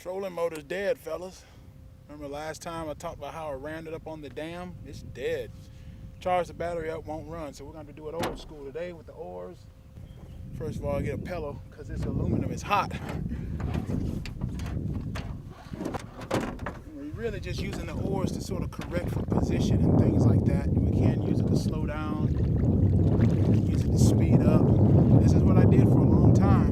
Trolling motor's dead, fellas. Remember last time I talked about how I ran it up on the dam? It's dead. Charge the battery up, won't run. So we're going to do it old school today with the oars. First of all, I get a pillow because this aluminum is hot. We're really just using the oars to sort of correct for position and things like that. We can use it to slow down, use it to speed up. This is what I did for a long time.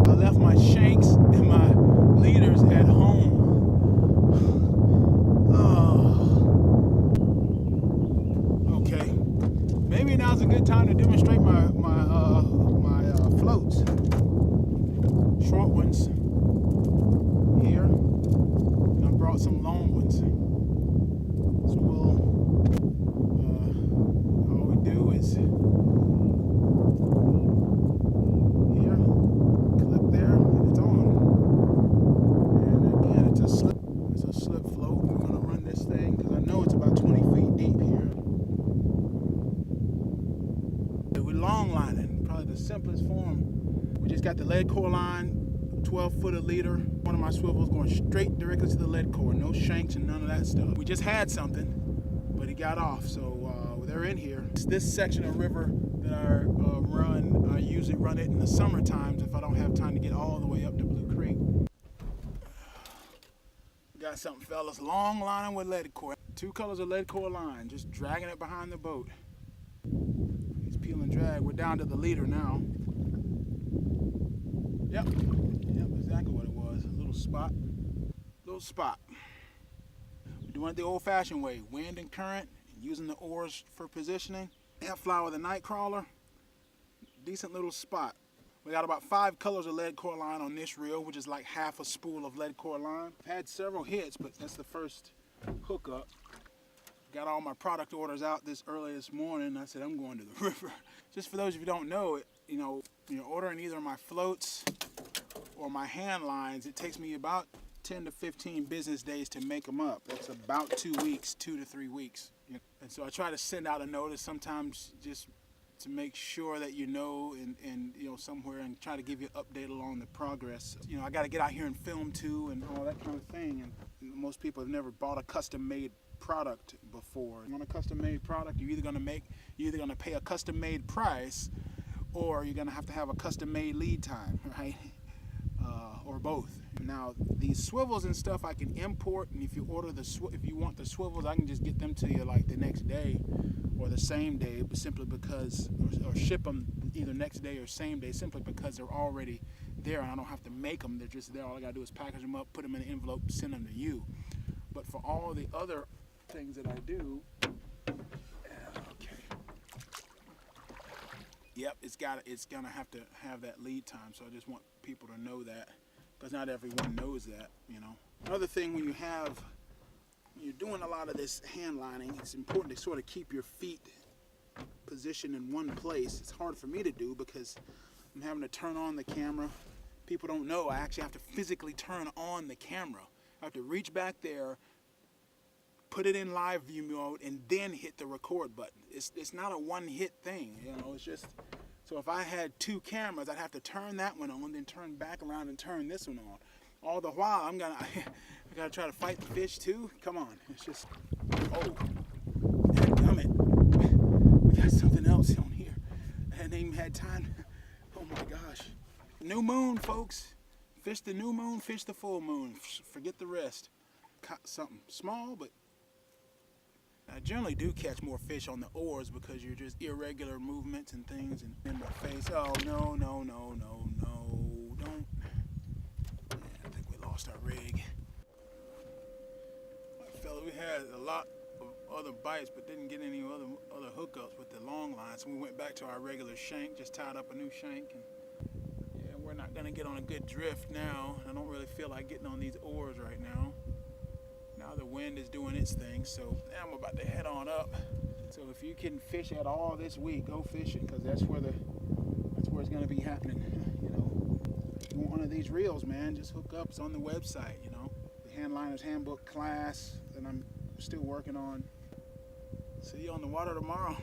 I left my shanks and my leaders at home. Okay, maybe now's a good time to demonstrate my floats. Short ones here, and I brought some long ones. So all we do is here, clip there, and it's on. And again, it's a slip float. We're gonna run this thing because I know it's about 20 feet deep here. We're long lining, probably the simplest form. We just got the lead core line, 12-footer leader. One of my swivels going straight directly to the lead core, no shanks and none of that stuff. We just had something, but he got off, so they're in here. It's this section of river that I run. I usually run it in the summer times if I don't have time to get all the way up to Blue Creek. Got something, fellas. Long lining with lead core. 2 colors of lead core line, just dragging it behind the boat. It's peel and drag. We're down to the leader now. Yep, exactly what it was. A little spot. We're doing it the old-fashioned way. Wind and current, and using the oars for positioning. Fly with a night crawler. Decent little spot. We got about 5 colors of lead core line on this reel, which is like half a spool of lead core line. I've had several hits, but that's the first hookup. Got all my product orders out early this morning. I said I'm going to the river. Just for those of you who don't know, you know, when you're ordering either my floats or my hand lines, it takes me about 10 to 15 business days to make them up. That's about 2 weeks, 2 to 3 weeks. And so I try to send out a notice sometimes just to make sure that you know and you know somewhere and try to give you an update along the progress. You know, I got to get out here and film too and all that kind of thing. And most people have never bought a custom-made product before. You want a custom-made product, you're either gonna pay a custom-made price, or you're gonna have to have a custom-made lead time, right? Or both. Now these swivels and stuff I can import, and if you want the swivels, I can just get them to you like the next day or the same day, but simply because, or ship them either next day or same day, simply because they're already there and I don't have to make them. They're just there. All I gotta do is package them up, put them in an envelope, send them to you. But for all the other things that I do, okay. Yep, it's gonna have to have that lead time. So I just want people to know that, because not everyone knows that, you know. Another thing, when you're doing a lot of this hand lining, it's important to sort of keep your feet positioned in one place. It's hard for me to do because I'm having to turn on the camera. People don't know I actually have to physically turn on the camera. I have to reach back there, put it in live view mode, and then hit the record button. It's not a one-hit thing, you know. It's just, so if I had 2 cameras, I'd have to turn that one on, then turn back around and turn this one on. All the while, I gotta try to fight the fish too. Come on, it's just, oh, dadgummit. We got something else on here. I hadn't even had time. Oh my gosh. New moon, folks. Fish the new moon, fish the full moon. Forget the rest. Caught something small, but I generally do catch more fish on the oars because you're just irregular movements and things and in my face. Oh, no, don't. Yeah, I think we lost our rig. Fella, we had a lot of other bites, but didn't get any other hookups with the long line. So we went back to our regular shank, just tied up a new shank. And yeah, we're not gonna get on a good drift now. I don't really feel like getting on these oars right now. Now the wind is doing its thing, so now I'm about to head on up. So if you can fish at all this week, go fishing, because that's where it's gonna be happening. You know, if you want one of these reels, man, just hook up. It's on the website. You know, the Handliner's Handbook class that I'm still working on. See you on the water tomorrow.